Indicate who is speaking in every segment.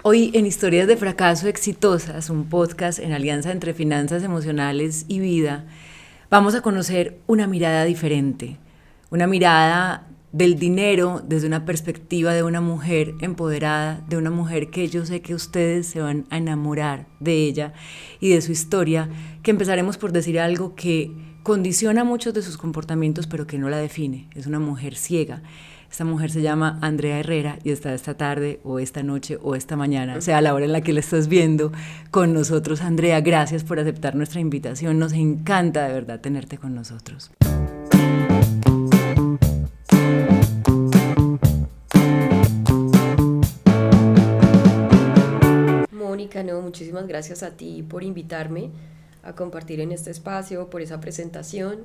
Speaker 1: Hoy en Historias de Fracaso Exitosas, un podcast en alianza entre finanzas emocionales y vida, vamos a conocer una mirada diferente, una mirada del dinero desde una perspectiva de una mujer empoderada, de una mujer que yo sé que ustedes se van a enamorar de ella y de su historia, que empezaremos por decir algo que condiciona muchos de sus comportamientos, pero que no la define. Es una mujer ciega. Esta mujer se llama Andrea Herrera y está esta tarde o esta noche o esta mañana, sea la hora en la que la estás viendo, con nosotros. Andrea, gracias por aceptar nuestra invitación. Nos encanta de verdad tenerte con nosotros.
Speaker 2: Mónica, no, muchísimas gracias a ti por invitarme a compartir en este espacio, por esa presentación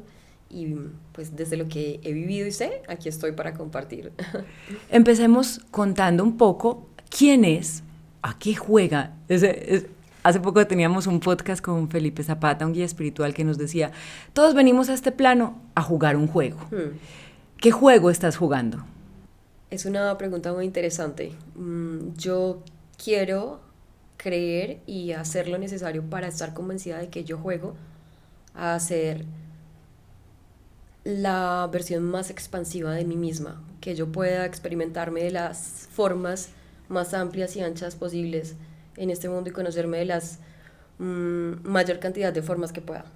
Speaker 2: y pues desde lo que he vivido y sé, aquí estoy para compartir.
Speaker 1: Empecemos contando un poco quién es, a qué juega. Hace poco teníamos un podcast con Felipe Zapata, un guía espiritual, que nos decía, todos venimos a este plano a jugar un juego. ¿Qué juego estás jugando?
Speaker 2: Es una pregunta muy interesante. Yo quiero creer y hacer lo necesario para estar convencida de que yo juego a ser la versión más expansiva de mí misma, que yo pueda experimentarme de las formas más amplias y anchas posibles en este mundo y conocerme de las mayor cantidad de formas que pueda.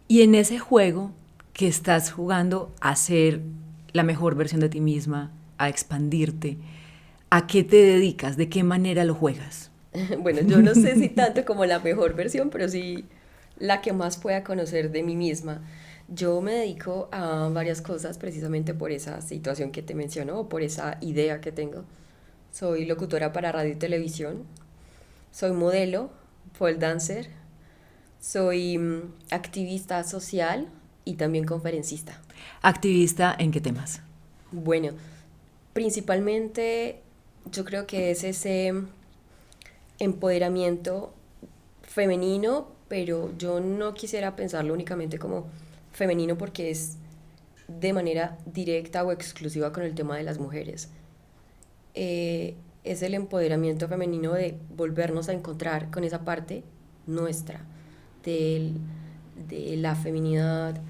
Speaker 1: Y en ese juego que estás jugando a ser la mejor versión de ti misma, a expandirte, ¿a qué te dedicas? ¿De qué manera lo juegas?
Speaker 2: Bueno, yo no sé si tanto como la mejor versión, pero sí la que más pueda conocer de mí misma. Yo me dedico a varias cosas precisamente por esa situación que te menciono o por esa idea que tengo. Soy locutora para radio y televisión, soy modelo, pole dancer, soy activista social y también conferencista.
Speaker 1: ¿Activista en qué temas?
Speaker 2: Bueno, principalmente yo creo que es ese empoderamiento femenino, pero yo no quisiera pensarlo únicamente como femenino porque es de manera directa o exclusiva con el tema de las mujeres. Es el empoderamiento femenino de volvernos a encontrar con esa parte nuestra, de, de la feminidad.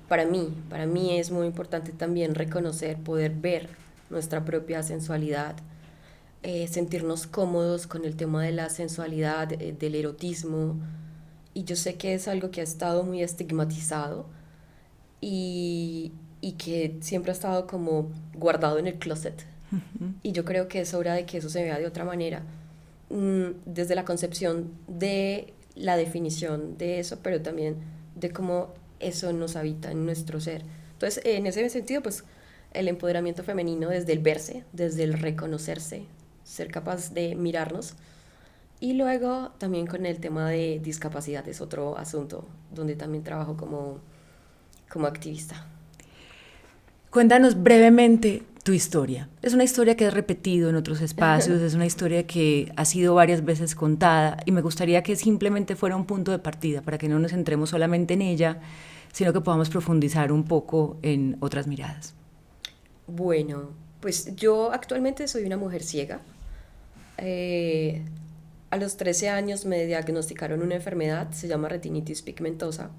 Speaker 2: Para mí es muy importante también reconocer, poder ver nuestra propia sensualidad, sentirnos cómodos con el tema de la sensualidad, del erotismo. Y yo sé que es algo que ha estado muy estigmatizado y que siempre ha estado como guardado en el closet. Y yo creo que es hora de que eso se vea de otra manera, desde la concepción de la definición de eso, pero también de cómo eso nos habita en nuestro ser. Entonces, en ese sentido, pues el empoderamiento femenino desde el verse, desde el reconocerse, ser capaz de mirarnos. Y luego también con el tema de discapacidad es otro asunto donde también trabajo como activista.
Speaker 1: Cuéntanos brevemente tu historia. Es una historia que has repetido en otros espacios, es una historia que ha sido varias veces contada y me gustaría que simplemente fuera un punto de partida para que no nos centremos solamente en ella, sino que podamos profundizar un poco en otras miradas.
Speaker 2: Bueno, pues yo actualmente soy una mujer ciega. A los 13 años me diagnosticaron una enfermedad, se llama retinitis pigmentosa.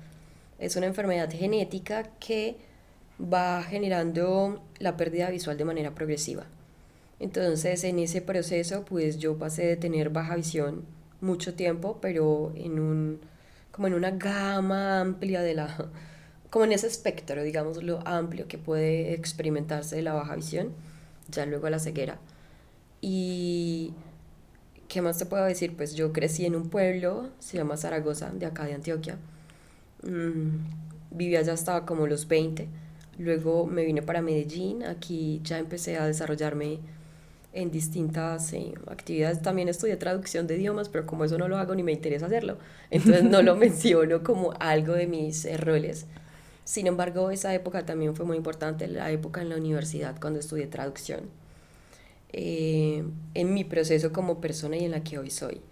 Speaker 2: Es una enfermedad genética que va generando la pérdida visual de manera progresiva. Entonces, en ese proceso, pues yo pasé de tener baja visión mucho tiempo, pero como en una gama amplia como en ese espectro, digamos, lo amplio que puede experimentarse de la baja visión, ya luego a la ceguera. Y ¿qué más te puedo decir? Pues yo crecí en un pueblo, se llama Zaragoza, de acá de Antioquia. Viví allá hasta como los 20. Luego me vine para Medellín. Aquí ya empecé a desarrollarme en distintas actividades. También estudié traducción de idiomas, pero como eso no lo hago ni me interesa hacerlo, entonces no lo menciono como algo de mis roles. Sin embargo, esa época también fue muy importante, la época en la universidad cuando estudié traducción, en mi proceso como persona y en la que hoy soy.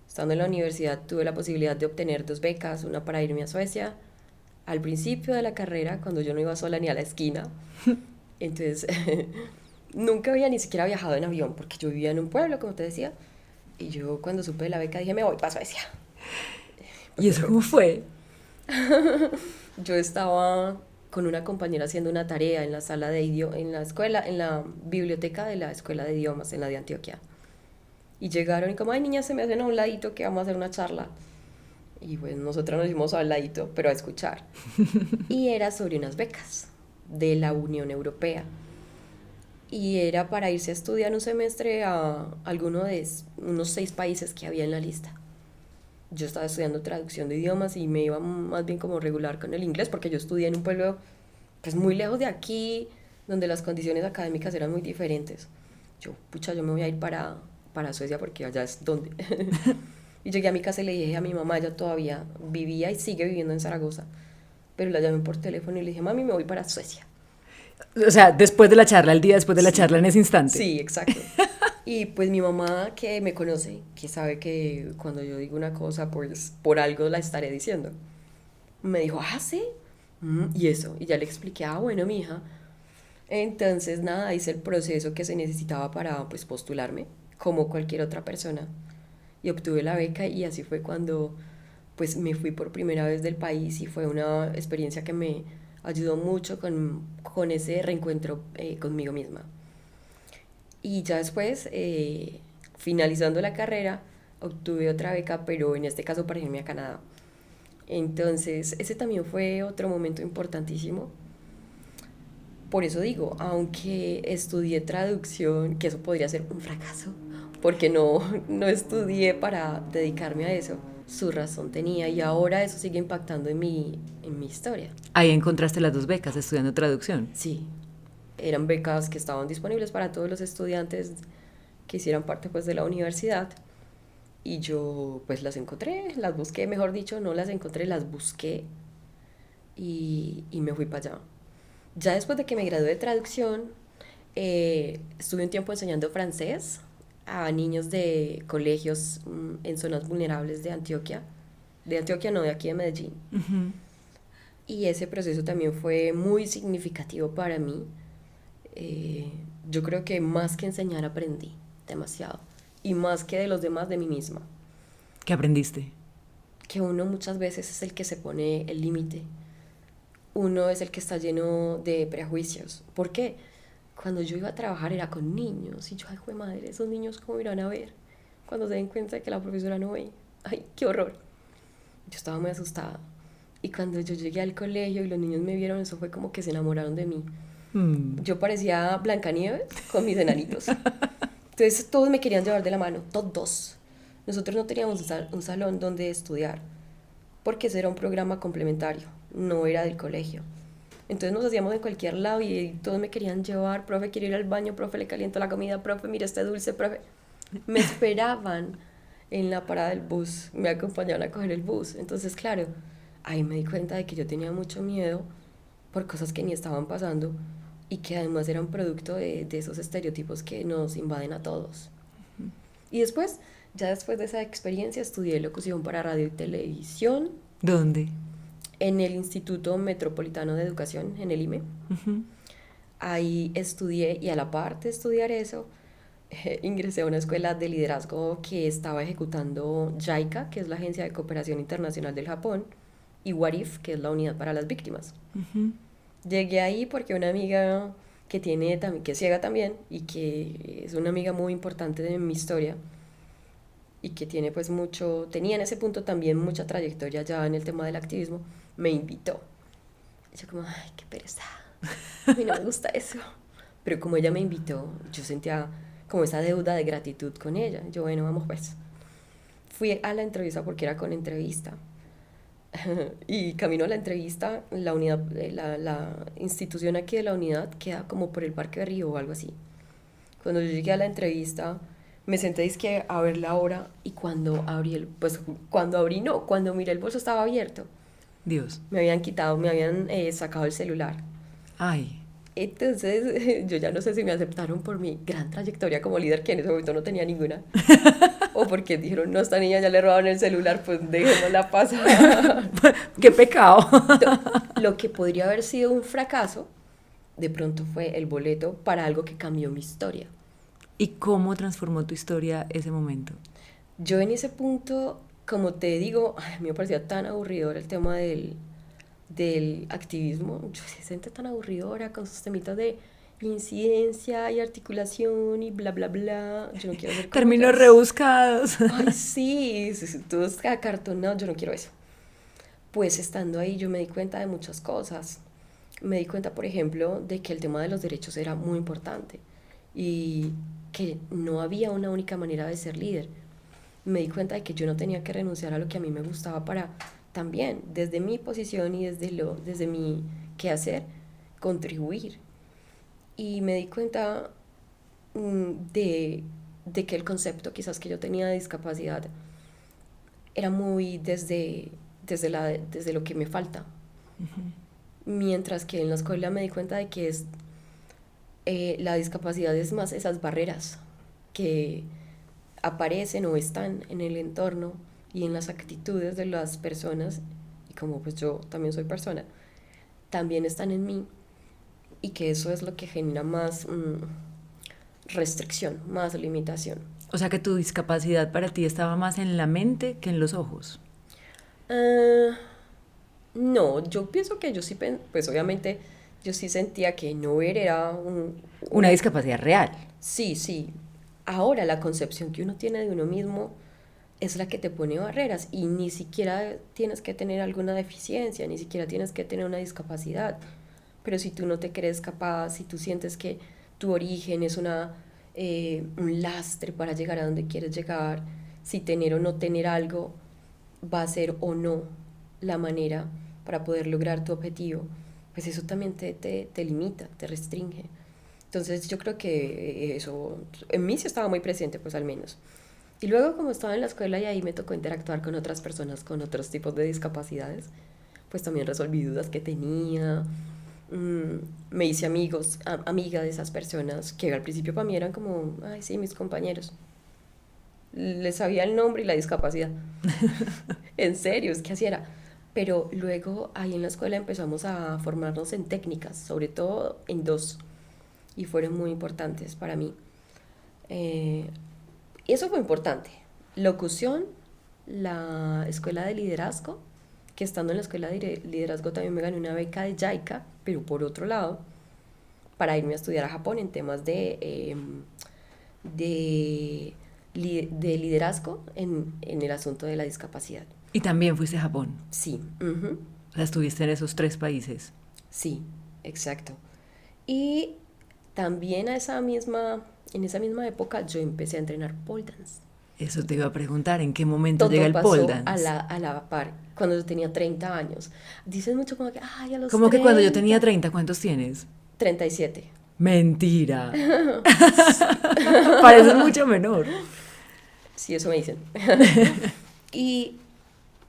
Speaker 2: Estando en la universidad tuve la posibilidad de obtener 2 becas, una para irme a Suecia al principio de la carrera, cuando yo no iba sola ni a la esquina. Entonces, nunca había ni siquiera viajado en avión, porque yo vivía en un pueblo, como te decía. Y yo cuando supe de la beca dije, me voy para Suecia.
Speaker 1: ¿Y eso cómo fue?
Speaker 2: Yo estaba con una compañera haciendo una tarea en la sala de en la escuela, en la biblioteca de la escuela de idiomas, en la de Antioquia. Y llegaron y como, ay niñas, se me hacen a un ladito que vamos a hacer una charla. Y pues nosotros nos hicimos a un ladito, pero a escuchar. Y era sobre unas becas de la Unión Europea. Y era para irse a estudiar un semestre a alguno de unos 6 países que había en la lista. Yo estaba estudiando traducción de idiomas y me iba más bien como regular con el inglés porque yo estudié en un pueblo pues muy lejos de aquí, donde las condiciones académicas eran muy diferentes. Yo, pucha, yo me voy a ir para Suecia porque allá es donde. Y llegué a mi casa y le dije a mi mamá, ella todavía vivía y sigue viviendo en Zaragoza, pero la llamé por teléfono y le dije, mami, me voy para Suecia.
Speaker 1: O sea, después de la charla, el día después de la charla, en ese instante.
Speaker 2: Sí, exacto. Y pues mi mamá que me conoce, que sabe que cuando yo digo una cosa, pues por algo la estaré diciendo, me dijo, ah, sí, y eso, y ya le expliqué, ah, bueno, mija. Entonces, nada, hice el proceso que se necesitaba para, pues, postularme, como cualquier otra persona, y obtuve la beca, y así fue cuando, pues, me fui por primera vez del país, y fue una experiencia que me ayudó mucho con ese reencuentro conmigo misma. Y ya después, finalizando la carrera, obtuve otra beca, pero en este caso para irme a Canadá. Entonces, ese también fue otro momento importantísimo. Por eso digo, aunque estudié traducción, que eso podría ser un fracaso, porque no estudié para dedicarme a eso, su razón tenía y ahora eso sigue impactando en mi historia.
Speaker 1: Ahí encontraste las 2 becas estudiando traducción.
Speaker 2: Sí, eran becas que estaban disponibles para todos los estudiantes que hicieran parte pues de la universidad y yo pues las encontré, las busqué, mejor dicho, no las encontré, las busqué y me fui para allá. Ya después de que me gradué de traducción, estuve un tiempo enseñando francés a niños de colegios en zonas vulnerables de Antioquia no, de aquí de Medellín. Y ese proceso también fue muy significativo para mí. Yo creo que más que enseñar aprendí demasiado. Y más que de los demás, de mí misma.
Speaker 1: ¿Qué aprendiste?
Speaker 2: Que uno muchas veces es el que se pone el límite. Uno es el que está lleno de prejuicios. ¿Por qué? Cuando yo iba a trabajar era con niños. Y yo, ay, jue madre, esos niños cómo irán a ver cuando se den cuenta de que la profesora no ve. Ay, qué horror. Yo estaba muy asustada. Y cuando yo llegué al colegio y los niños me vieron, eso fue como que se enamoraron de mí. Yo parecía Blancanieves con mis enanitos. Entonces todos me querían llevar de la mano, todos. Nosotros no teníamos un salón donde estudiar, porque ese era un programa complementario, no era del colegio. Entonces nos hacíamos en cualquier lado y todos me querían llevar, profe, quiero ir al baño, profe, le caliento la comida, profe, mira este dulce, profe. Me esperaban en la parada del bus, me acompañaban a coger el bus. Entonces, claro, ahí me di cuenta de que yo tenía mucho miedo por cosas que ni estaban pasando y que además eran producto de esos estereotipos que nos invaden a todos. Y después, ya después de esa experiencia, estudié locución para radio y televisión.
Speaker 1: ¿Dónde?
Speaker 2: En el Instituto Metropolitano de Educación, en el IME. Ahí estudié y a la par de estudiar eso, ingresé a una escuela de liderazgo que estaba ejecutando JICA, que es la Agencia de Cooperación Internacional del Japón, y WARIF, que es la Unidad para las Víctimas. Llegué ahí porque una amiga que que es ciega también y que es una amiga muy importante de mi historia y que tenía en ese punto también mucha trayectoria ya en el tema del activismo, me invitó. Y yo como, ay, qué pereza, a mí no me gusta eso. Pero como ella me invitó, yo sentía como esa deuda de gratitud con ella. Yo, bueno, vamos pues. Fui a la entrevista porque era con entrevista. Y camino a la entrevista, la unidad, la institución aquí de la unidad queda como por el Parque de Río o algo así. Cuando yo llegué a la entrevista, me senté dizque a ver la hora y cuando cuando miré el bolso estaba abierto.
Speaker 1: Dios.
Speaker 2: Me habían sacado el celular.
Speaker 1: Ay.
Speaker 2: Entonces, yo ya no sé si me aceptaron por mi gran trayectoria como líder, que en ese momento no tenía ninguna, o porque dijeron, no, esta niña ya le robaron el celular, pues dejémosla pasar.
Speaker 1: ¡Qué pecado!
Speaker 2: Lo que podría haber sido un fracaso, de pronto fue el boleto para algo que cambió mi historia.
Speaker 1: ¿Y cómo transformó tu historia ese momento?
Speaker 2: Yo en ese punto, como te digo, ay, a mí me parecía tan aburridor el tema del activismo. Yo se siente tan aburridora con sus temitas de incidencia y articulación y bla, bla, bla. Yo no quiero ser como
Speaker 1: Términos
Speaker 2: ellas.
Speaker 1: rebuscados.
Speaker 2: Ay, sí, todos acartonados, yo no quiero eso. Pues estando ahí yo me di cuenta de muchas cosas. Me di cuenta, por ejemplo, de que el tema de los derechos era muy importante y que no había una única manera de ser líder. Me di cuenta de que yo no tenía que renunciar a lo que a mí me gustaba para también, desde mi posición y desde mi quehacer, contribuir. Y me di cuenta de que el concepto quizás que yo tenía de discapacidad era muy desde lo que me falta. Mientras que en la escuela me di cuenta de que la discapacidad es más esas barreras que aparecen o están en el entorno y en las actitudes de las personas, y como pues yo también soy persona, también están en mí, y que eso es lo que genera más restricción, más limitación.
Speaker 1: O sea que tu discapacidad para ti estaba más en la mente que en los ojos.
Speaker 2: Ah, no, yo pienso que yo sí, pues obviamente yo sí sentía que no ver era
Speaker 1: Una
Speaker 2: una...
Speaker 1: discapacidad real.
Speaker 2: Sí, sí. Ahora la concepción que uno tiene de uno mismo es la que te pone barreras y ni siquiera tienes que tener alguna deficiencia, ni siquiera tienes que tener una discapacidad. Pero si tú no te crees capaz, si tú sientes que tu origen es un lastre para llegar a donde quieres llegar, si tener o no tener algo va a ser o no la manera para poder lograr tu objetivo, pues eso también te limita, te restringe. Entonces yo creo que eso en mí sí estaba muy presente, pues al menos. Y luego como estaba en la escuela y ahí me tocó interactuar con otras personas con otros tipos de discapacidades, pues también resolví dudas que tenía. Me hice amiga de esas personas que al principio para mí eran como, ay sí, mis compañeros. Les sabía el nombre y la discapacidad. En serio, es que así era. Pero luego ahí en la escuela empezamos a formarnos en técnicas, sobre todo en dos, y fueron muy importantes para mí. Eh, y eso fue importante. Locución, la escuela de liderazgo, que estando en la escuela de liderazgo también me gané una beca de JICA, pero por otro lado, para irme a estudiar a Japón en temas de, de liderazgo en el asunto de la discapacidad.
Speaker 1: Y también fuiste a Japón.
Speaker 2: Sí, ujú,
Speaker 1: O sea, estuviste en esos 3 países.
Speaker 2: sí, exacto. Y también en esa misma época yo empecé a entrenar pole dance.
Speaker 1: Eso te iba a preguntar, ¿en qué momento llega
Speaker 2: Todo
Speaker 1: el pole
Speaker 2: pasó
Speaker 1: dance?
Speaker 2: a la par, cuando yo tenía 30 años. Dicen mucho como que, ay, a los
Speaker 1: Como que cuando yo tenía
Speaker 2: 30,
Speaker 1: 30, ¿cuántos tienes?
Speaker 2: 37.
Speaker 1: Mentira.
Speaker 2: Sí,
Speaker 1: Pareces mucho menor.
Speaker 2: sí, eso me dicen. Y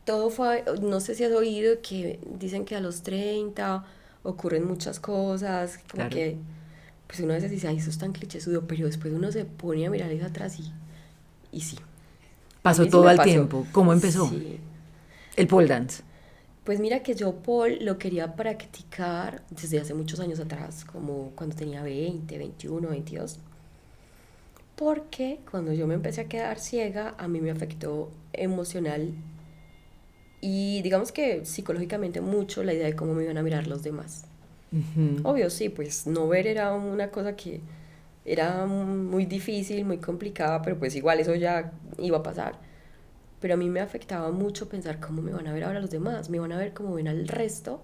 Speaker 2: todo fue, no sé si has oído que dicen que a los 30 ocurren muchas cosas, como
Speaker 1: Claro.
Speaker 2: que, pues uno a veces dice, ay, eso es tan clichésudo, pero después uno se pone a mirar eso atrás y sí, a
Speaker 1: Pasó
Speaker 2: mí sí
Speaker 1: todo
Speaker 2: me
Speaker 1: al
Speaker 2: pasó.
Speaker 1: tiempo. ¿Cómo empezó?
Speaker 2: Sí,
Speaker 1: El pole dance.
Speaker 2: pues mira que yo Paul lo quería practicar desde hace muchos años atrás, como cuando tenía 20, 21, 22, porque cuando yo me empecé a quedar ciega, a mí me afectó emocional y digamos que psicológicamente mucho la idea de cómo me iban a mirar los demás.
Speaker 1: Ujú.
Speaker 2: Obvio, sí, pues no ver era una cosa que era muy difícil, muy complicada, pero pues igual eso ya iba a pasar. Pero a mí me afectaba mucho pensar cómo me van a ver ahora los demás, me van a ver como ven al resto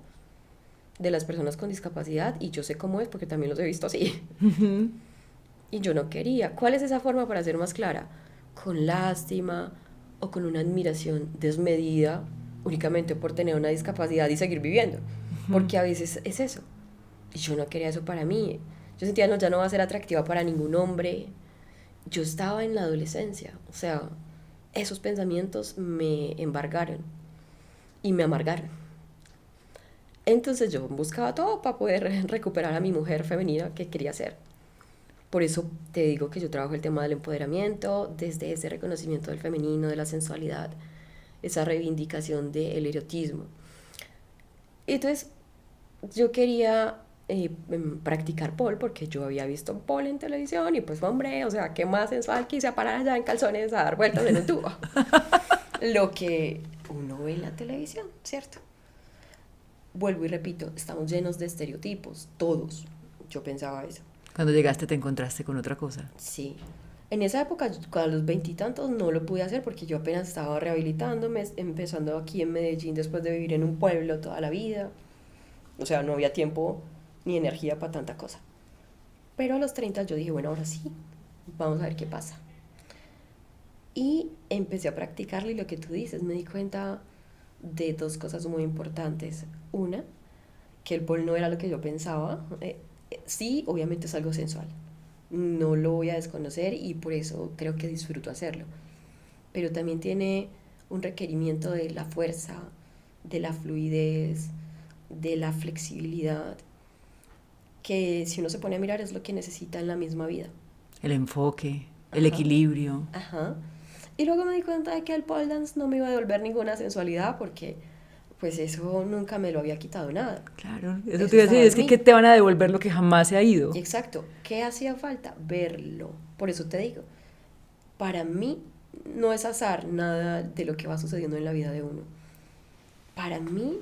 Speaker 2: de las personas con discapacidad y yo sé cómo es porque también los he visto así. Y yo no quería. ¿Cuál es esa forma para ser más clara? Con lástima o con una admiración desmedida únicamente por tener una discapacidad y seguir viviendo. Porque a veces es eso. Y yo no quería eso para mí. Yo sentía, no, ya no va a ser atractiva para ningún hombre. Yo estaba en la adolescencia. O sea, esos pensamientos me embargaron y me amargaron. Entonces yo buscaba todo para poder recuperar a mi mujer femenina que quería ser. Por eso te digo que yo trabajo el tema del empoderamiento, desde ese reconocimiento del femenino, de la sensualidad, esa reivindicación del erotismo. Entonces yo quería practicar pole, porque yo había visto pole en televisión y pues hombre, o sea, qué más sensual que irse a parar allá en calzones a dar vueltas en un tubo. Lo que uno ve en la televisión, ¿cierto? Vuelvo y repito, estamos llenos de estereotipos, todos. Yo pensaba eso.
Speaker 1: Cuando llegaste te encontraste con otra cosa.
Speaker 2: Sí. En esa época, a los veintitantos, no lo pude hacer porque yo apenas estaba rehabilitándome, empezando aquí en Medellín después de vivir en un pueblo toda la vida. O sea, no había tiempo ni energía para tanta cosa. Pero a los 30 yo dije, bueno, ahora sí, vamos a ver qué pasa. Y empecé a practicarlo y lo que tú dices, me di cuenta de dos cosas muy importantes. Una, que el pole no era lo que yo pensaba. Sí, obviamente es algo sensual. No lo voy a desconocer y por eso creo que disfruto hacerlo. Pero también tiene un requerimiento de la fuerza, de la fluidez, de la flexibilidad, que si uno se pone a mirar es lo que necesita en la misma vida.
Speaker 1: El enfoque, el
Speaker 2: Ajá.
Speaker 1: equilibrio.
Speaker 2: Ajá. Y luego me di cuenta de que el pole dance no me iba a devolver ninguna sensualidad porque pues eso nunca me lo había quitado nada.
Speaker 1: Claro, eso te
Speaker 2: Eso
Speaker 1: iba a decir,
Speaker 2: estaba
Speaker 1: es
Speaker 2: en
Speaker 1: que
Speaker 2: mí.
Speaker 1: ¿qué te van a devolver lo que jamás se ha ido?
Speaker 2: Exacto. ¿Qué hacía falta? Verlo. Por eso te digo, para mí no es azar nada de lo que va sucediendo en la vida de uno. Para mí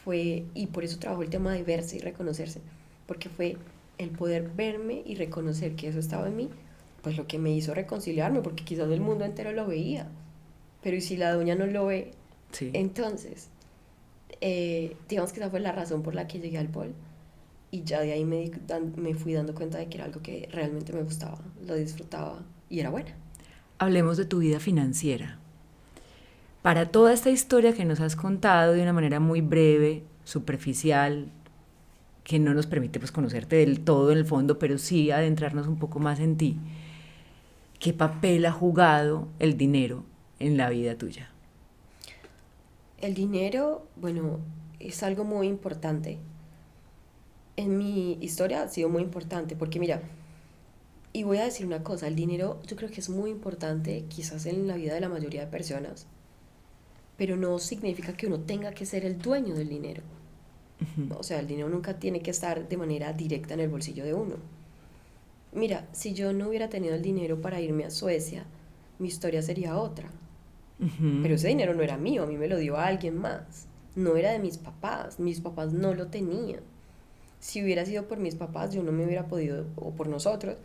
Speaker 2: fue, y por eso trabajo el tema de verse y reconocerse, porque fue el poder verme y reconocer que eso estaba en mí, pues lo que me hizo reconciliarme, porque quizás el mundo entero lo veía, pero ¿y si la doña no lo ve?
Speaker 1: Sí.
Speaker 2: Entonces, digamos que esa fue la razón por la que llegué al pol, y ya de ahí me fui dando cuenta de que era algo que realmente me gustaba, lo disfrutaba y era buena.
Speaker 1: Hablemos de tu vida financiera. Para toda esta historia que nos has contado de una manera muy breve, superficial, que no nos permite pues conocerte del todo en el fondo, pero sí adentrarnos un poco más en ti, ¿qué papel ha jugado el dinero en la vida tuya?
Speaker 2: El dinero, bueno, es algo muy importante. En mi historia ha sido muy importante, porque mira, y voy a decir una cosa, el dinero yo creo que es muy importante quizás en la vida de la mayoría de personas, pero no significa que uno tenga que ser el dueño del dinero. O sea, el dinero nunca tiene que estar de manera directa en el bolsillo de uno. Mira, si yo no hubiera tenido el dinero para irme a Suecia, mi historia sería otra. Pero ese dinero no era mío, a mí me lo dio alguien más. No era de mis papás no lo tenían. Si hubiera sido por mis papás, yo no me hubiera podido, o por nosotros,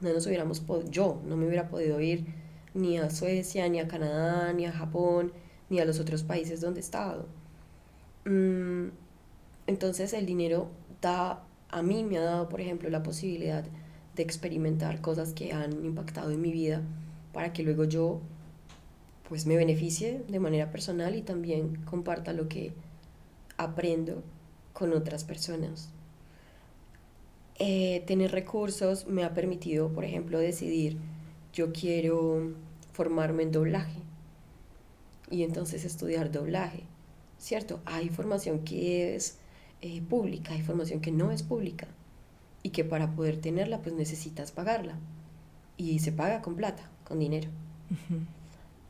Speaker 2: no nos hubiéramos podido, yo no me hubiera podido ir ni a Suecia, ni a Canadá, ni a Japón, ni a los otros países donde he estado. Mm, entonces el dinero a mí me ha dado, por ejemplo, la posibilidad de experimentar cosas que han impactado en mi vida para que luego yo pues me beneficie de manera personal y también comparta lo que aprendo con otras personas. Tener recursos me ha permitido, por ejemplo, decidir, yo quiero formarme en doblaje y entonces estudiar doblaje, ¿cierto? Hay formación que es pública, hay formación que no es pública y que para poder tenerla pues necesitas pagarla y se paga con plata, con dinero.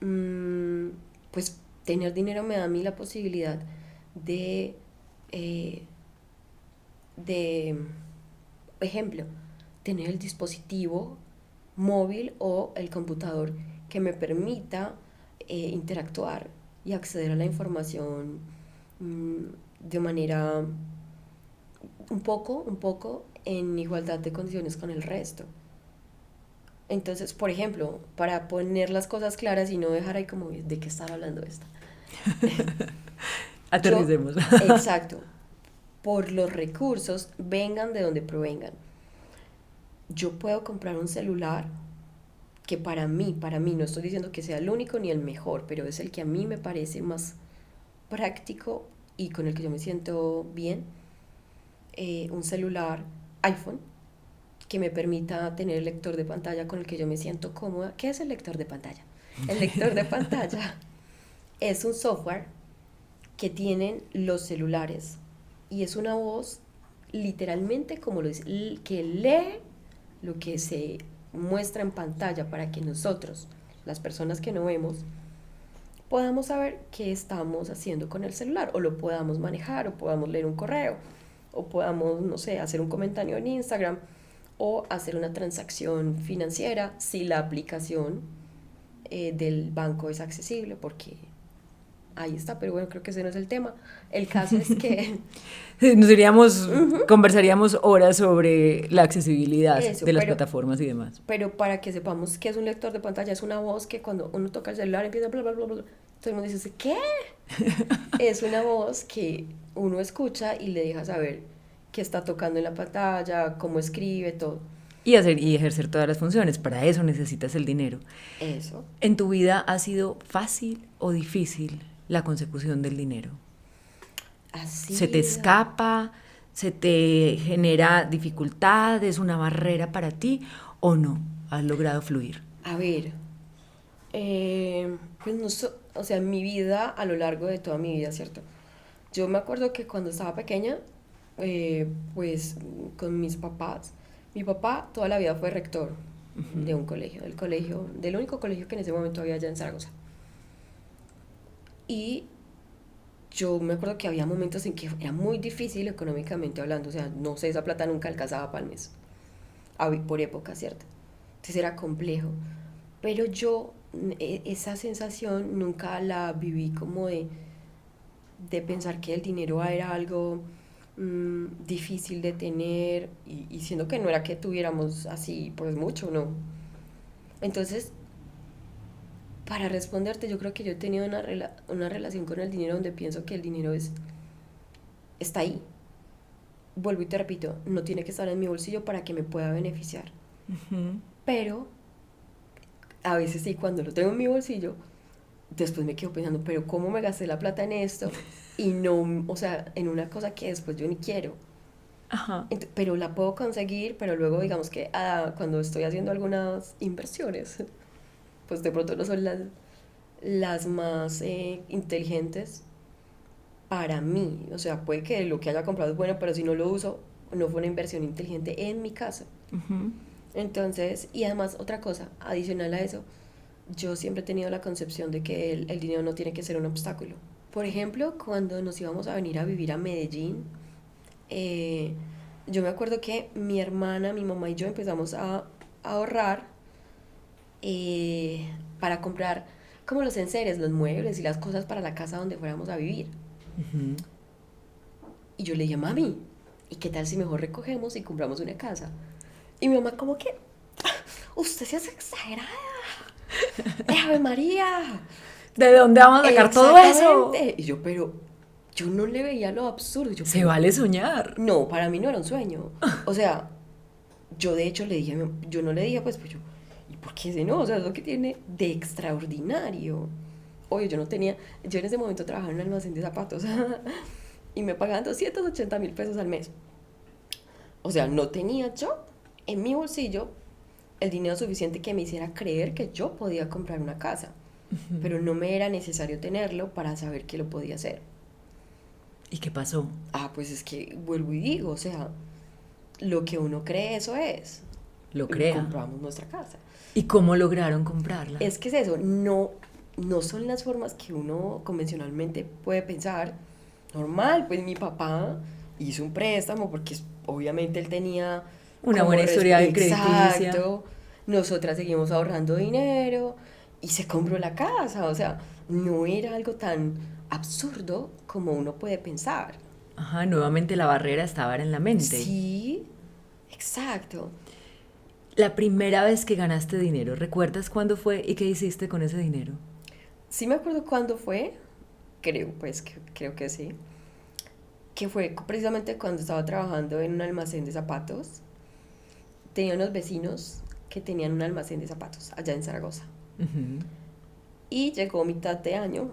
Speaker 2: Mm, pues tener dinero me da a mí la posibilidad de, eh, de ejemplo, tener el dispositivo móvil o el computador que me permita interactuar y acceder a la información mm, de manera un poco en igualdad de condiciones con el resto. Entonces, por ejemplo, para poner las cosas claras y no dejar ahí como de qué estar hablando esta. Yo,
Speaker 1: Aterricemos.
Speaker 2: exacto, por los recursos, vengan de donde provengan. Yo puedo comprar un celular que para mí, no estoy diciendo que sea el único ni el mejor, pero es el que a mí me parece más práctico y con el que yo me siento bien, un celular iPhone que me permita tener el lector de pantalla con el que yo me siento cómoda. ¿Qué es el lector de pantalla? El lector de pantalla es un software que tienen los celulares y es una voz literalmente como lo dice, que lee lo que se muestra en pantalla para que nosotros, las personas que no vemos, podamos saber qué estamos haciendo con el celular o lo podamos manejar o podamos leer un correo o podamos, no sé, hacer un comentario en Instagram o hacer una transacción financiera si la aplicación del banco es accesible, porque ahí está, pero bueno, creo que ese no es el tema. El caso es que
Speaker 1: Nos iríamos, conversaríamos horas sobre la accesibilidad
Speaker 2: eso,
Speaker 1: de las plataformas y demás.
Speaker 2: pero para que sepamos que es un lector de pantalla, es una voz que cuando uno toca el celular empieza bla, bla, bla, bla. Todo el mundo dice, ¿qué? Es una voz que uno escucha y le deja saber qué está tocando en la pantalla, cómo escribe, todo.
Speaker 1: Y hacer y ejercer todas las funciones. Para eso necesitas el dinero.
Speaker 2: Eso.
Speaker 1: ¿En tu vida ha sido fácil o difícil la consecución del dinero?
Speaker 2: Así.
Speaker 1: ¿Se te escapa? ¿Se te genera dificultad? ¿Es una barrera para ti? ¿O no? ¿Has logrado fluir?
Speaker 2: A ver, pues no o sea, en mi vida, a lo largo de toda mi vida, ¿cierto? Yo me acuerdo que cuando estaba pequeña, pues con mis papás, mi papá toda la vida fue rector de un colegio, del único colegio que en ese momento había allá en Zaragoza. Y yo me acuerdo que había momentos en que era muy difícil económicamente hablando, o sea, no sé, esa plata nunca alcanzaba para el mes, por época, ¿cierto? Entonces era complejo. Pero yo esa sensación nunca la viví como de pensar que el dinero era algo difícil de tener y siendo que no era que tuviéramos así pues mucho, no. Entonces, para responderte, yo creo que yo he tenido una relación con el dinero donde pienso que el dinero está ahí. Vuelvo y te repito, no tiene que estar en mi bolsillo para que me pueda beneficiar. Pero a veces sí, cuando lo tengo en mi bolsillo, después me quedo pensando, pero ¿cómo me gasté la plata en esto? Y no, o sea, en una cosa que después yo ni quiero.
Speaker 1: Ajá.
Speaker 2: Pero la puedo conseguir, pero luego digamos que cuando estoy haciendo algunas inversiones, pues de pronto no son las más inteligentes para mí. O sea, puede que lo que haya comprado es bueno, pero si no lo uso, no fue una inversión inteligente en mi caso. Entonces, y además otra cosa, adicional a eso, yo siempre he tenido la concepción de que el dinero no tiene que ser un obstáculo. Por ejemplo, cuando nos íbamos a venir a vivir a Medellín, yo me acuerdo que mi hermana, mi mamá y yo empezamos a ahorrar para comprar como los enseres, los muebles y las cosas para la casa donde fuéramos a vivir. Y yo le dije, mami, ¿y qué tal si mejor recogemos y compramos una casa? Y mi mamá como que, usted se hace exagerada. ¡Ave María!
Speaker 1: ¿De dónde vamos a sacar todo eso?
Speaker 2: Y yo, pero yo no le veía lo absurdo.
Speaker 1: Se vale soñar.
Speaker 2: No, para mí no era un sueño. O sea, yo de hecho le dije, yo no le dije, pues yo, ¿y por qué ese no? O sea, es lo que tiene de extraordinario. Oye, yo en ese momento trabajaba en un almacén de zapatos y me pagaban 280,000 pesos al mes. O sea, no tenía yo en mi bolsillo el dinero suficiente que me hiciera creer que yo podía comprar una casa, pero no me era necesario tenerlo para saber que lo podía hacer.
Speaker 1: ¿Y qué pasó?
Speaker 2: Pues es que vuelvo y digo, o sea, lo que uno cree, eso es.
Speaker 1: Lo crea.
Speaker 2: Compramos nuestra casa.
Speaker 1: ¿Y cómo lograron comprarla?
Speaker 2: Es que es eso, no son las formas que uno convencionalmente puede pensar. Normal, pues mi papá hizo un préstamo porque obviamente él tenía
Speaker 1: una buena historia de crediticia.
Speaker 2: Exacto. Nosotras seguimos ahorrando dinero y se compró la casa. O sea, no era algo tan absurdo como uno puede pensar.
Speaker 1: Ajá, nuevamente la barrera estaba en la mente.
Speaker 2: Sí, exacto.
Speaker 1: La primera vez que ganaste dinero, ¿recuerdas cuándo fue y qué hiciste con ese dinero?
Speaker 2: Sí me acuerdo cuándo fue, creo que sí, que fue precisamente cuando estaba trabajando en un almacén de zapatos. Tenía unos vecinos que tenían un almacén de zapatos allá en Zaragoza. Y llegó mitad de año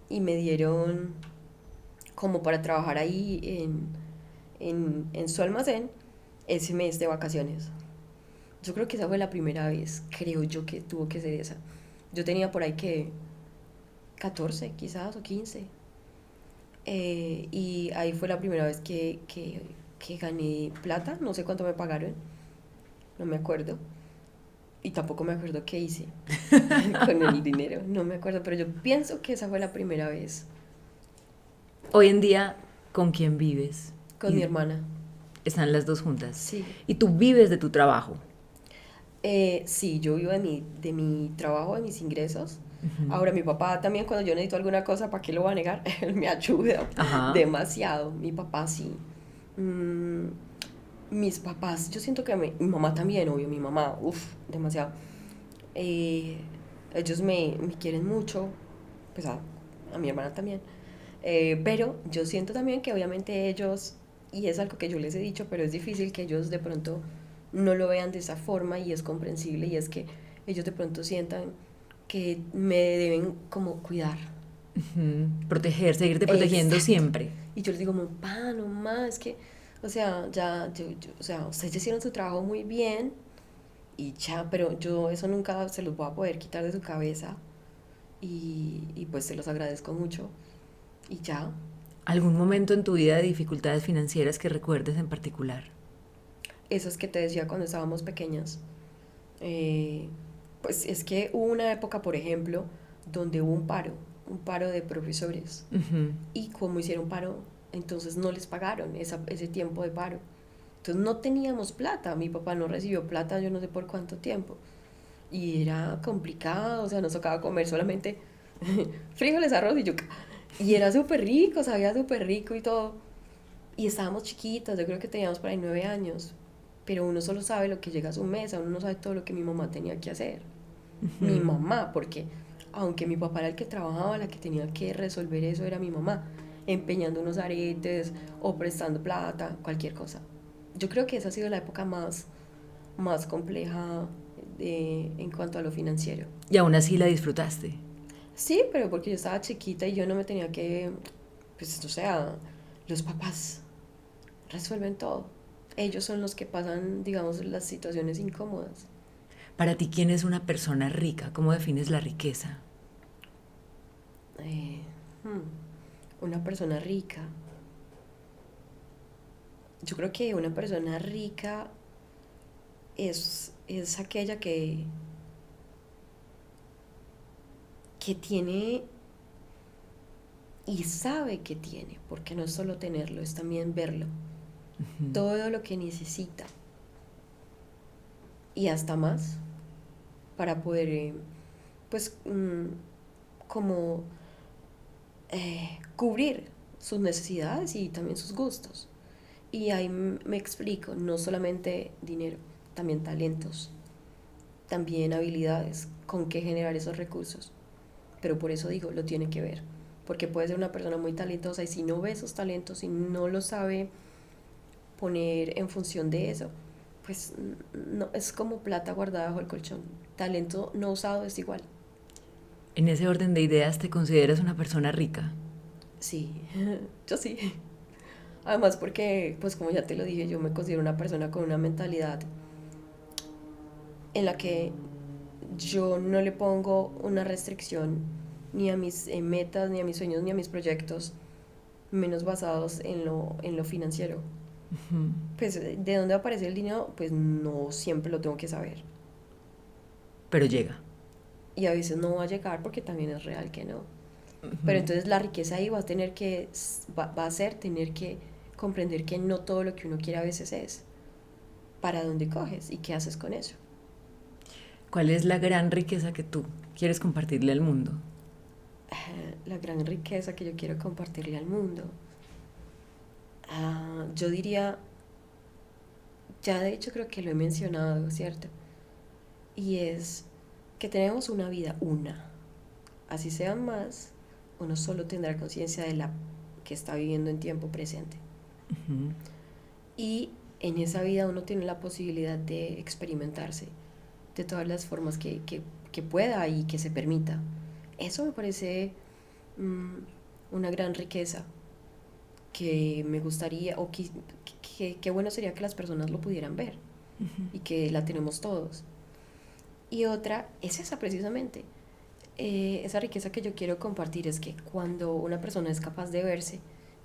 Speaker 2: y me dieron como para trabajar ahí en su almacén ese mes de vacaciones. Yo creo que esa fue la primera vez, creo yo que tuvo que ser esa. Yo tenía por ahí que 14 quizás o 15. Y ahí fue la primera vez que gané plata, no sé cuánto me pagaron, no me acuerdo. Y tampoco me acuerdo qué hice con el dinero, no me acuerdo, pero yo pienso que esa fue la primera vez.
Speaker 1: Hoy en día, ¿con quién vives?
Speaker 2: Con mi hermana.
Speaker 1: Están las dos juntas.
Speaker 2: Sí.
Speaker 1: ¿Y tú vives de tu trabajo?
Speaker 2: Sí, yo vivo de mi trabajo, de mis ingresos. Ahora, mi papá también, cuando yo necesito alguna cosa, ¿para qué lo va a negar? Él me ayuda
Speaker 1: Ajá.
Speaker 2: demasiado. Mi papá sí. Mm, mis papás, yo siento que mi mamá también, obvio, mi mamá, uff, demasiado. Eh, ellos me quieren mucho, pues a mi hermana también. Pero yo siento también que obviamente ellos, y es algo que yo les he dicho, pero es difícil que ellos de pronto no lo vean de esa forma y es comprensible y es que ellos de pronto sientan que me deben como cuidar.
Speaker 1: Ujú. Proteger, seguirte protegiendo
Speaker 2: Exacto.
Speaker 1: siempre.
Speaker 2: Y yo les digo, papá, no más, es que, o sea, o sea, ustedes ya hicieron su trabajo muy bien y ya, pero yo eso nunca se los voy a poder quitar de su cabeza y pues se los agradezco mucho y ya.
Speaker 1: ¿Algún momento en tu vida de dificultades financieras que recuerdes en particular?
Speaker 2: Esas que te decía cuando estábamos pequeñas. Eh, pues es que hubo una época, por ejemplo, donde hubo un paro de profesores.
Speaker 1: Ujú.
Speaker 2: Y como hicieron paro, entonces no les pagaron ese tiempo de paro. Entonces no teníamos plata, mi papá no recibió plata yo no sé por cuánto tiempo. Y era complicado, o sea, nos tocaba comer solamente frijoles, arroz y yuca. Y era súper rico, sabía súper rico y todo. Y estábamos chiquitas, yo creo que teníamos por ahí 9 años. Pero uno solo sabe lo que llega a su mesa, uno no sabe todo lo que mi mamá tenía que hacer. Mi
Speaker 1: Ujú.
Speaker 2: mamá, porque aunque mi papá era el que trabajaba, la que tenía que resolver eso era mi mamá, empeñando unos aretes o prestando plata, cualquier cosa. Yo creo que esa ha sido la época más compleja en cuanto a lo financiero.
Speaker 1: Y aún así la disfrutaste.
Speaker 2: Sí, pero porque yo estaba chiquita y yo no me tenía que, pues, o sea, los papás resuelven todo. Ellos son los que pasan, digamos, las situaciones incómodas.
Speaker 1: Para ti, ¿quién es una persona rica? ¿Cómo defines la riqueza?
Speaker 2: Eh, hmm, una persona rica. Yo creo que una persona rica es aquella que tiene y sabe que tiene, porque no es solo tenerlo, es también verlo. Todo lo que necesita y hasta más para poder, pues, como cubrir sus necesidades y también sus gustos. Y ahí me explico, no solamente dinero, también talentos, también habilidades, con qué generar esos recursos. Pero por eso digo, lo tiene que ver. Porque puede ser una persona muy talentosa y si no ve esos talentos y no lo sabe poner en función de eso, pues no, es como plata guardada bajo el colchón. Talento no usado es igual.
Speaker 1: En ese orden de ideas, ¿te consideras una persona rica?
Speaker 2: Sí, yo sí. Además porque, pues como ya te lo dije, yo me considero una persona con una mentalidad en la que yo no le pongo una restricción ni a mis metas, ni a mis sueños, ni a mis proyectos, menos basados en lo financiero. Pues de dónde aparece el dinero, pues no siempre lo tengo que saber.
Speaker 1: Pero llega.
Speaker 2: Y a veces no va a llegar porque también es real que no. Pero entonces la riqueza ahí va a tener que, va a ser tener que comprender que no todo lo que uno quiere a veces es. ¿Para dónde coges y qué haces con eso?
Speaker 1: ¿Cuál es la gran riqueza que tú quieres compartirle al mundo?
Speaker 2: La gran riqueza que yo quiero compartirle al mundo. Yo diría, ya de hecho creo que lo he mencionado, ¿cierto? Y es que tenemos una vida, una. Así sean más, uno solo tendrá conciencia de la que está viviendo en tiempo presente. Y en esa vida uno tiene la posibilidad de experimentarse de todas las formas que pueda y que se permita. Eso me parece mmm, una gran riqueza que me gustaría, o que bueno sería que las personas lo pudieran ver y que la tenemos todos. Y otra es esa precisamente, esa riqueza que yo quiero compartir es que cuando una persona es capaz de verse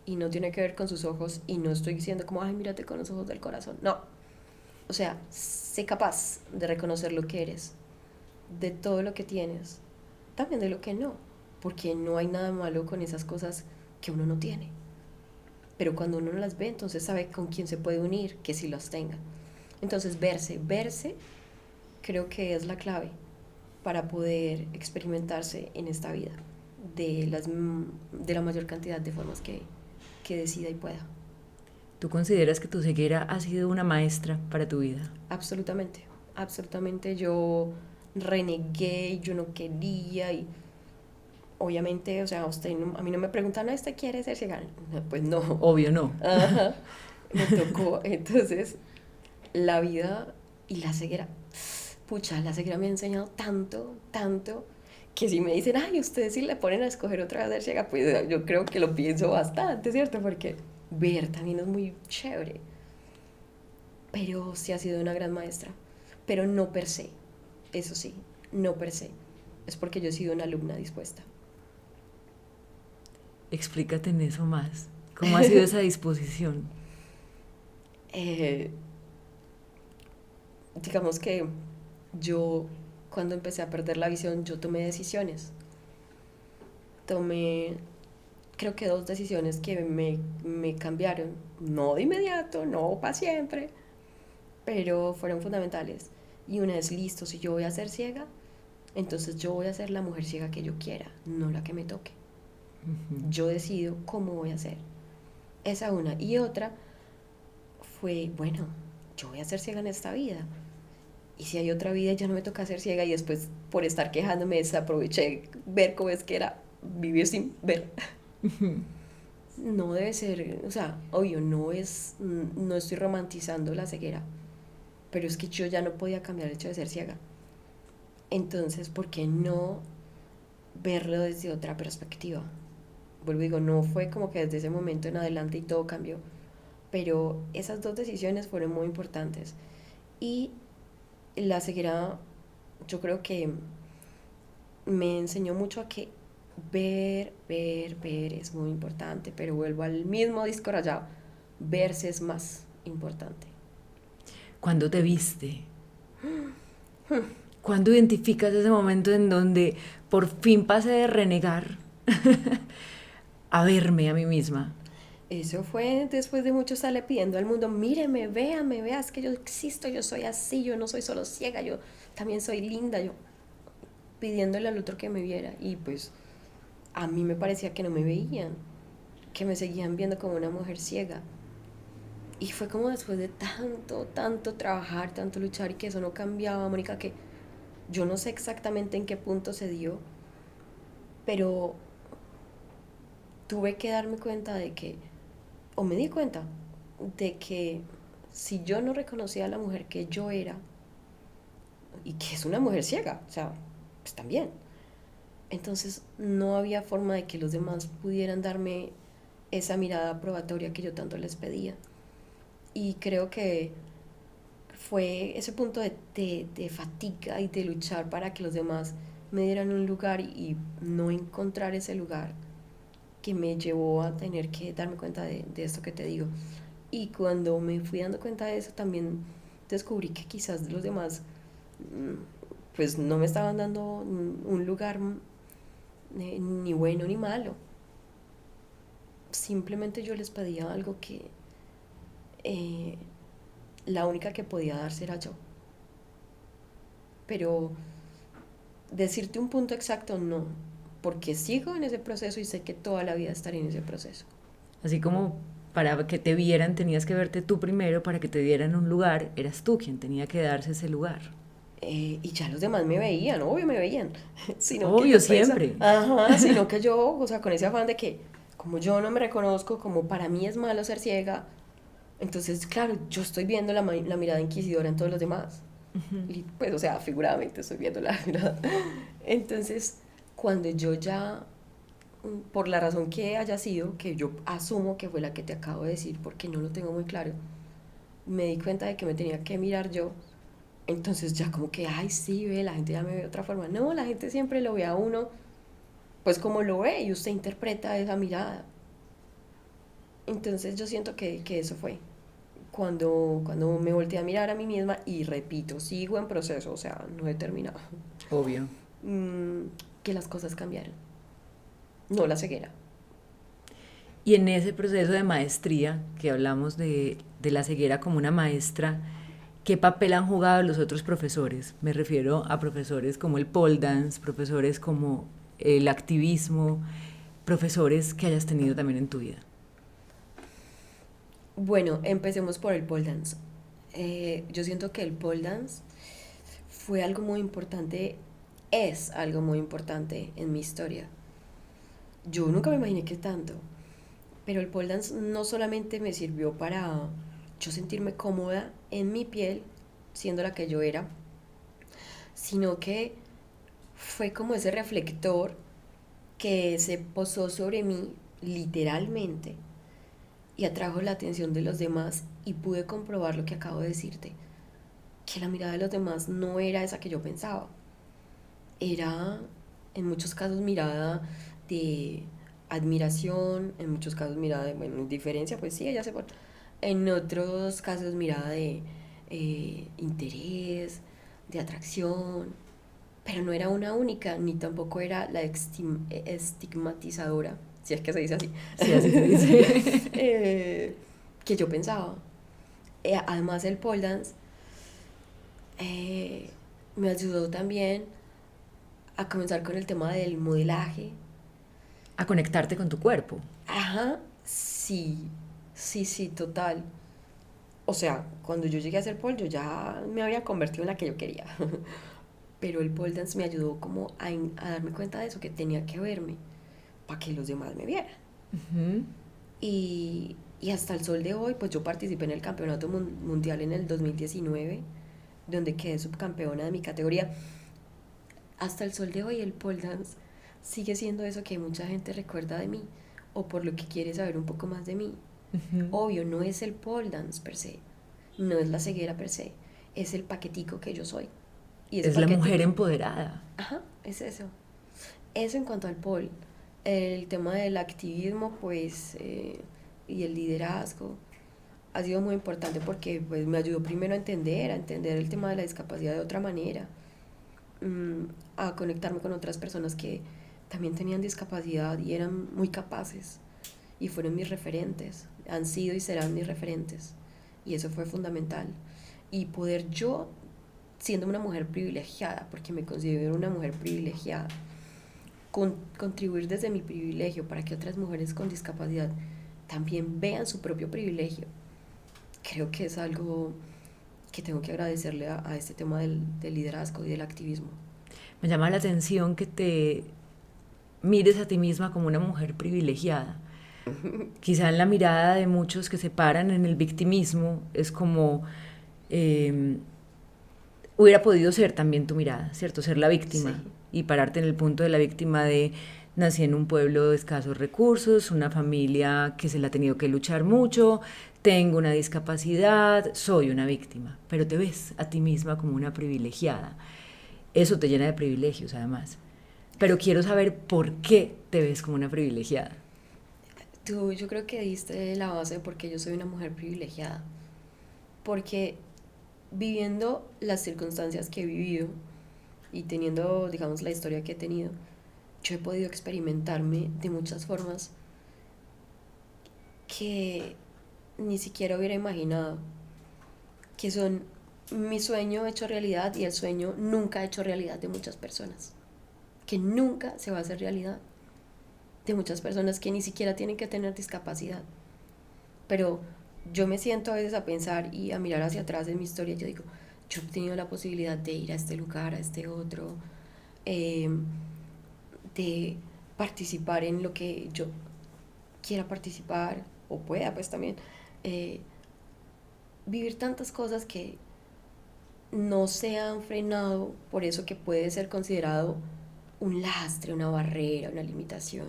Speaker 2: y no tiene que ver con sus ojos, y no estoy diciendo como, ay, mírate con los ojos del corazón, no, o sea, sé capaz de reconocer lo que eres, de todo lo que tienes, también de lo que no, porque no hay nada malo con esas cosas que uno no tiene. pero cuando uno no las ve, entonces sabe con quién se puede unir, que sí los tenga. Entonces verse, creo que es la clave para poder experimentarse en esta vida de la mayor cantidad de formas que decida y pueda.
Speaker 1: ¿Tú consideras que tu ceguera ha sido una maestra para tu vida?
Speaker 2: Absolutamente, absolutamente. Yo renegué, yo no quería y obviamente, o sea, a mí no me preguntan, ¿no, este quiere ser ciega? No, pues no.
Speaker 1: Obvio no.
Speaker 2: Ajá, me tocó. Entonces, la vida y la ceguera, pucha, la ceguera me ha enseñado tanto, tanto, que si me dicen, ay, ustedes si le ponen a escoger otra vez ser ciega, pues yo creo que lo pienso bastante, ¿cierto? Porque ver también es muy chévere, pero sí ha sido una gran maestra, pero no per se, eso sí, no per se, es porque yo he sido una alumna dispuesta.
Speaker 1: Explícate en eso más. ¿Cómo ha sido esa disposición?
Speaker 2: Eh, digamos que yo, cuando empecé a perder la visión, yo tomé decisiones. Tomé, creo que dos decisiones que me cambiaron, no de inmediato, no para siempre, pero fueron fundamentales. Y una es, listo, si yo voy a ser ciega, entonces yo voy a ser la mujer ciega que yo quiera, no la que me toque. Yo decido cómo voy a ser. Esa una. Y otra fue, bueno, yo voy a ser ciega en esta vida. Y si hay otra vida, ya no me toca ser ciega. Y después, por estar quejándome, desaproveché ver cómo es que era vivir sin ver. No debe ser, o sea, obvio, no estoy romantizando la ceguera, pero es que yo ya no podía cambiar el hecho de ser ciega. Entonces, ¿por qué no verlo desde otra perspectiva? Vuelvo y digo, no fue como que desde ese momento en adelante y todo cambió, pero esas dos decisiones fueron muy importantes. Y la ceguera, yo creo que me enseñó mucho a que ver es muy importante, pero vuelvo al mismo disco rayado, verse es más importante.
Speaker 1: ¿Cuándo te viste? ¿Cuándo identificas ese momento en donde por fin pasé de renegar a verme a mí misma?
Speaker 2: Eso fue después de mucho estarle pidiendo al mundo, míreme, véame, veas que yo existo, yo soy así, yo no soy solo ciega, yo también soy linda, yo pidiéndole al otro que me viera y pues a mí me parecía que no me veían, que me seguían viendo como una mujer ciega. Y fue como después de tanto trabajar, tanto luchar y que eso no cambiaba, Mónica, que yo no sé exactamente en qué punto se dio, pero tuve que darme cuenta de que, o me di cuenta, de que si yo no reconocía a la mujer que yo era, y que es una mujer ciega, o sea, pues también, entonces no había forma de que los demás pudieran darme esa mirada probatoria que yo tanto les pedía. Y creo que fue ese punto de fatiga y de luchar para que los demás me dieran un lugar y no encontrar ese lugar que me llevó a tener que darme cuenta de esto que te digo. Y cuando me fui dando cuenta de eso, también descubrí que quizás los demás pues no me estaban dando un lugar ni bueno ni malo. Simplemente yo les pedía algo que eh, la única que podía darse era yo. Pero decirte un punto exacto no, porque sigo en ese proceso y sé que toda la vida estaré en ese proceso.
Speaker 1: Así como para que te vieran tenías que verte tú primero, para que te dieran un lugar, eras tú quien tenía que darse ese lugar.
Speaker 2: Y ya los demás me veían, obvio me veían, sino que
Speaker 1: Obvio,
Speaker 2: yo pensaba,
Speaker 1: siempre.
Speaker 2: ajá, sino que yo, o sea, con ese afán de que como yo no me reconozco, como para mí es malo ser ciega, entonces, claro, yo estoy viendo la mirada inquisidora en todos los demás. Y pues, o sea, figuradamente estoy viendo la mirada. Entonces, cuando yo ya, por la razón que haya sido, que yo asumo que fue la que te acabo de decir, porque no lo tengo muy claro, me di cuenta de que me tenía que mirar yo. Entonces ya como que, ay, sí, ve, la gente ya me ve de otra forma. No, la gente siempre lo ve a uno, pues como lo ve y usted interpreta esa mirada. Entonces yo siento que eso fue cuando me volteé a mirar a mí misma y repito, sigo en proceso, o sea, no he terminado,
Speaker 1: Obvio.
Speaker 2: que las cosas cambiaron, no la ceguera.
Speaker 1: Y en ese proceso de maestría, que hablamos de la ceguera como una maestra, ¿qué papel han jugado los otros profesores? Me refiero a profesores como el pole dance, profesores como el activismo, profesores que hayas tenido también en tu vida.
Speaker 2: Bueno, empecemos por el pole dance. Yo siento que el pole dance fue algo muy importante, es algo muy importante en mi historia. Yo nunca me imaginé que tanto, pero el pole dance no solamente me sirvió para yo sentirme cómoda en mi piel, siendo la que yo era, sino que fue como ese reflector que se posó sobre mí literalmente y atrajo la atención de los demás y pude comprobar lo que acabo de decirte, que la mirada de los demás no era esa que yo pensaba, era en muchos casos mirada de admiración, en muchos casos mirada de, bueno, indiferencia, pues sí, ella se pone, en otros casos mirada de interés, de atracción, pero no era una única, ni tampoco era la estigmatizadora, si es que se dice así,
Speaker 1: Sí, así se dice.
Speaker 2: que yo pensaba. Además el pole dance eh, me ayudó también a comenzar con el tema del modelaje.
Speaker 1: A conectarte con tu cuerpo.
Speaker 2: Ajá, sí, sí, sí, total. O sea, cuando yo llegué a hacer pole, yo ya me había convertido en la que yo quería. Pero el pole dance me ayudó como a darme cuenta de eso, que tenía que verme para que los demás me vieran.
Speaker 1: Ujú.
Speaker 2: Y hasta el sol de hoy, pues yo participé en el campeonato mundial en el 2019, donde quedé subcampeona de mi categoría. Hasta el sol de hoy el pole dance sigue siendo eso que mucha gente recuerda de mí o por lo que quiere saber un poco más de mí.
Speaker 1: Ujú.
Speaker 2: Obvio, no es el pole dance per se, no es la ceguera per se, es el paquetico que yo soy. Y ese
Speaker 1: Es la mujer
Speaker 2: paquetico,
Speaker 1: empoderada.
Speaker 2: ajá, es eso. Eso en cuanto al pole. El tema del activismo, pues, y el liderazgo ha sido muy importante porque pues, me ayudó primero a entender el tema de la discapacidad de otra manera, mm, a conectarme con otras personas que también tenían discapacidad y eran muy capaces y fueron mis referentes, han sido y serán mis referentes y eso fue fundamental. Y poder yo, siendo una mujer privilegiada, porque me considero una mujer privilegiada, contribuir desde mi privilegio para que otras mujeres con discapacidad también vean su propio privilegio, creo que es algo que tengo que agradecerle a este tema del liderazgo y del activismo.
Speaker 1: Me llama la atención que te mires a ti misma como una mujer privilegiada. Quizá en la mirada de muchos que se paran en el victimismo es como eh, hubiera podido ser también tu mirada, ¿cierto? Ser la víctima
Speaker 2: Sí,
Speaker 1: y pararte en el punto de la víctima de nací en un pueblo de escasos recursos, una familia que se la ha tenido que luchar mucho, tengo una discapacidad, soy una víctima, pero te ves a ti misma como una privilegiada. Eso te llena de privilegios además. Pero quiero saber por qué te ves como una privilegiada.
Speaker 2: tú yo creo que diste la base de por qué yo soy una mujer privilegiada, porque viviendo las circunstancias que he vivido y teniendo, digamos, la historia que he tenido, yo he podido experimentarme de muchas formas que ni siquiera hubiera imaginado, que son mi sueño hecho realidad y el sueño nunca hecho realidad de muchas personas, que nunca se va a hacer realidad de muchas personas que ni siquiera tienen que tener discapacidad. Pero yo me siento a veces a pensar y a mirar hacia atrás en mi historia y yo digo, yo he tenido la posibilidad de ir a este lugar, a este otro, eh, de participar en lo que yo quiera participar o pueda pues también, eh, vivir tantas cosas que no se han frenado por eso que puede ser considerado un lastre, una barrera, una limitación.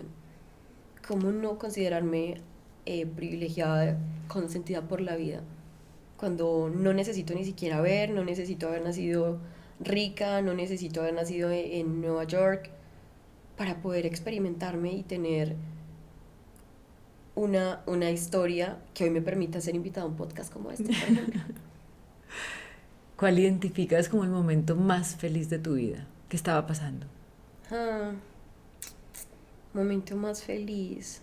Speaker 2: ¿Cómo no considerarme privilegiada, consentida por la vida? Cuando no necesito ni siquiera ver, no necesito haber nacido rica, no necesito haber nacido en Nueva York para poder experimentarme y tener una historia que hoy me permita ser invitada a un podcast como este, por ejemplo.
Speaker 1: ¿Cuál identificas como el momento más feliz de tu vida? ¿Qué estaba pasando?
Speaker 2: Ah, momento más feliz.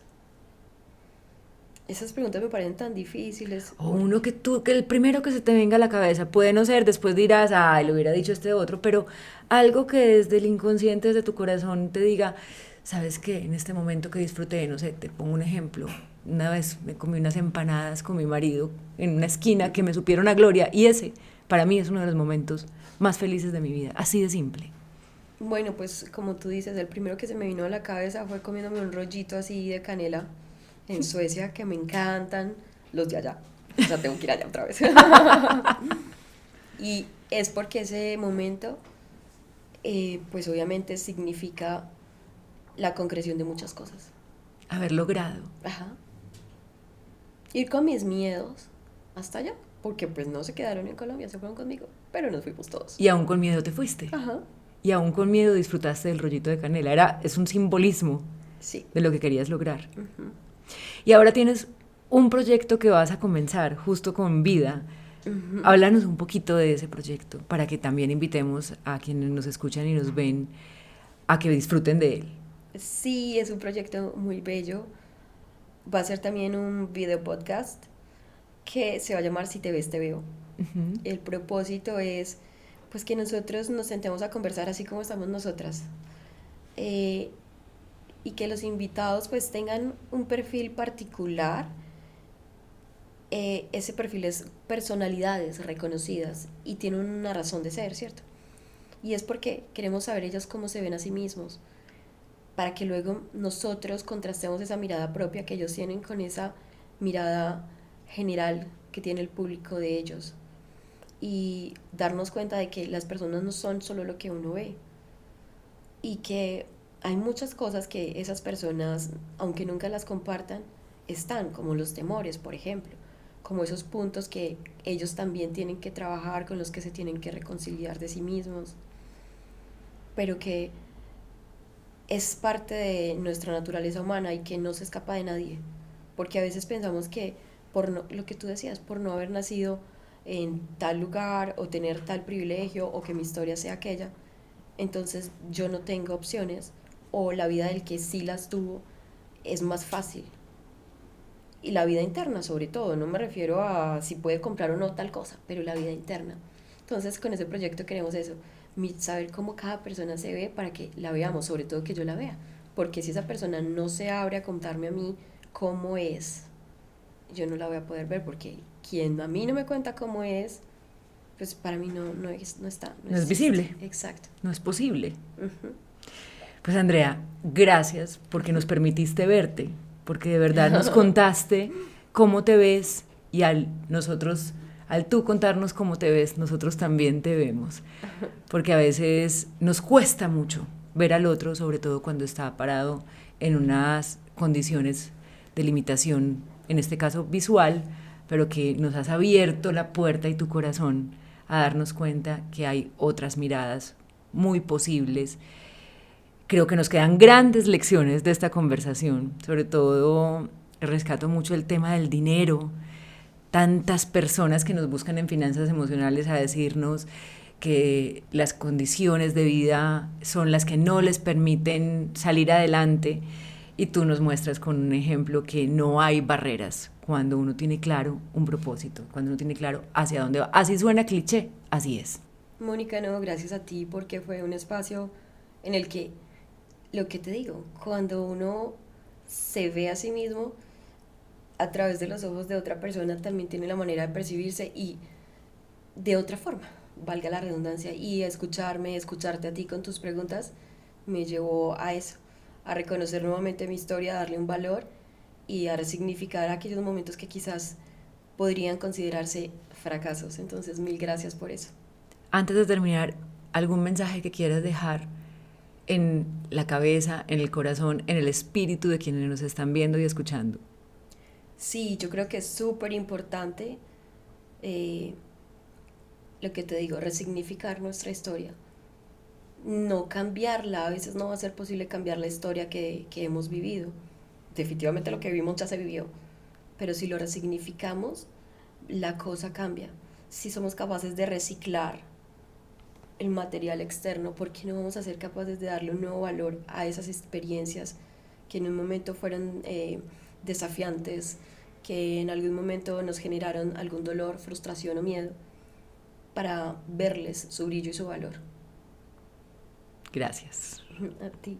Speaker 2: Esas preguntas me parecen tan difíciles.
Speaker 1: O uno que el primero que se te venga a la cabeza, puede no ser, después dirás, le hubiera dicho este otro, pero algo que desde el inconsciente, desde tu corazón te diga, ¿sabes qué? En este momento que disfruté, no sé, te pongo un ejemplo. Una vez me comí unas empanadas con mi marido en una esquina que me supieron a gloria y ese, para mí, es uno de los momentos más felices de mi vida, así de simple.
Speaker 2: Bueno, pues como tú dices, el primero que se me vino a la cabeza fue comiéndome un rollito así de canela en Suecia, que me encantan los de allá. O sea, tengo que ir allá otra vez. Y es porque ese momento, pues obviamente significa la concreción de muchas cosas.
Speaker 1: Haber logrado.
Speaker 2: Ajá. Ir con mis miedos hasta allá, porque pues no se quedaron en Colombia, se fueron conmigo, pero nos fuimos todos.
Speaker 1: Y aún con miedo te fuiste.
Speaker 2: Ajá.
Speaker 1: Y aún con miedo disfrutaste del rollito de canela. Es un simbolismo
Speaker 2: Sí.
Speaker 1: de lo que querías lograr.
Speaker 2: Uh-huh.
Speaker 1: Y ahora tienes un proyecto que vas a comenzar justo con Vida.
Speaker 2: Uh-huh.
Speaker 1: Háblanos un poquito de ese proyecto para que también invitemos a quienes nos escuchan y nos ven a que disfruten de él.
Speaker 2: Sí, es un proyecto muy bello. Va a ser también un video podcast que se va a llamar Si te ves, te veo.
Speaker 1: Uh-huh.
Speaker 2: El propósito es pues que nosotros nos sentemos a conversar así como estamos nosotras. Y que los invitados pues tengan un perfil particular. Ese perfil es personalidades reconocidas y tienen una razón de ser, ¿cierto? Y es porque queremos saber ellos cómo se ven a sí mismos, para que luego nosotros contrastemos esa mirada propia que ellos tienen con esa mirada general que tiene el público de ellos, y darnos cuenta de que las personas no son solo lo que uno ve, y que hay muchas cosas que esas personas, aunque nunca las compartan, están, como los temores, por ejemplo, como esos puntos que ellos también tienen que trabajar, con los que se tienen que reconciliar de sí mismos, pero que es parte de nuestra naturaleza humana y que no se escapa de nadie, porque a veces pensamos que por no, lo que tú decías, por no haber nacido en tal lugar o tener tal privilegio o que mi historia sea aquella, entonces yo no tengo opciones, o la vida del que sí las tuvo es más fácil. Y la vida interna sobre todo, no me refiero a si puede comprar o no tal cosa, pero la vida interna. Entonces con ese proyecto queremos eso, saber cómo cada persona se ve para que la veamos, sobre todo que yo la vea, porque si esa persona no se abre a contarme a mí cómo es, yo no la voy a poder ver, porque quien a mí no me cuenta cómo es, pues para mí no está,
Speaker 1: No es
Speaker 2: existe.
Speaker 1: visible.
Speaker 2: Exacto.
Speaker 1: No es posible.
Speaker 2: Uh-huh.
Speaker 1: Pues Andrea, gracias porque nos permitiste verte, porque de verdad nos contaste cómo te ves y al tú contarnos cómo te ves, nosotros también te vemos. Porque a veces nos cuesta mucho ver al otro, sobre todo cuando está parado en unas condiciones de limitación, en este caso visual, pero que nos has abierto la puerta y tu corazón a darnos cuenta que hay otras miradas muy posibles. Creo que nos quedan grandes lecciones de esta conversación, sobre todo rescato mucho el tema del dinero, tantas personas que nos buscan en finanzas emocionales a decirnos que las condiciones de vida son las que no les permiten salir adelante, y tú nos muestras con un ejemplo que no hay barreras cuando uno tiene claro un propósito, cuando uno tiene claro hacia dónde va. Así suena cliché, así es.
Speaker 2: Mónica, no, gracias a ti, porque fue un espacio en el que, lo que te digo, cuando uno se ve a sí mismo a través de los ojos de otra persona, también tiene la manera de percibirse y de otra forma, valga la redundancia, y escucharte a ti con tus preguntas, me llevó a eso, a reconocer nuevamente mi historia, a darle un valor y a resignificar aquellos momentos que quizás podrían considerarse fracasos. Entonces, mil gracias por eso.
Speaker 1: Antes de terminar, ¿algún mensaje que quieras dejar en la cabeza, en el corazón, en el espíritu de quienes nos están viendo y escuchando?
Speaker 2: Sí, yo creo que es súper importante, lo que te digo, resignificar nuestra historia. No cambiarla, a veces no va a ser posible cambiar la historia que hemos vivido. Definitivamente lo que vivimos ya se vivió, pero si lo resignificamos, la cosa cambia. Si somos capaces de reciclar el material externo, ¿por qué no vamos a ser capaces de darle un nuevo valor a esas experiencias que en un momento fueron desafiantes, que en algún momento nos generaron algún dolor, frustración o miedo, para verles su brillo y su valor.
Speaker 1: Gracias.
Speaker 2: A ti.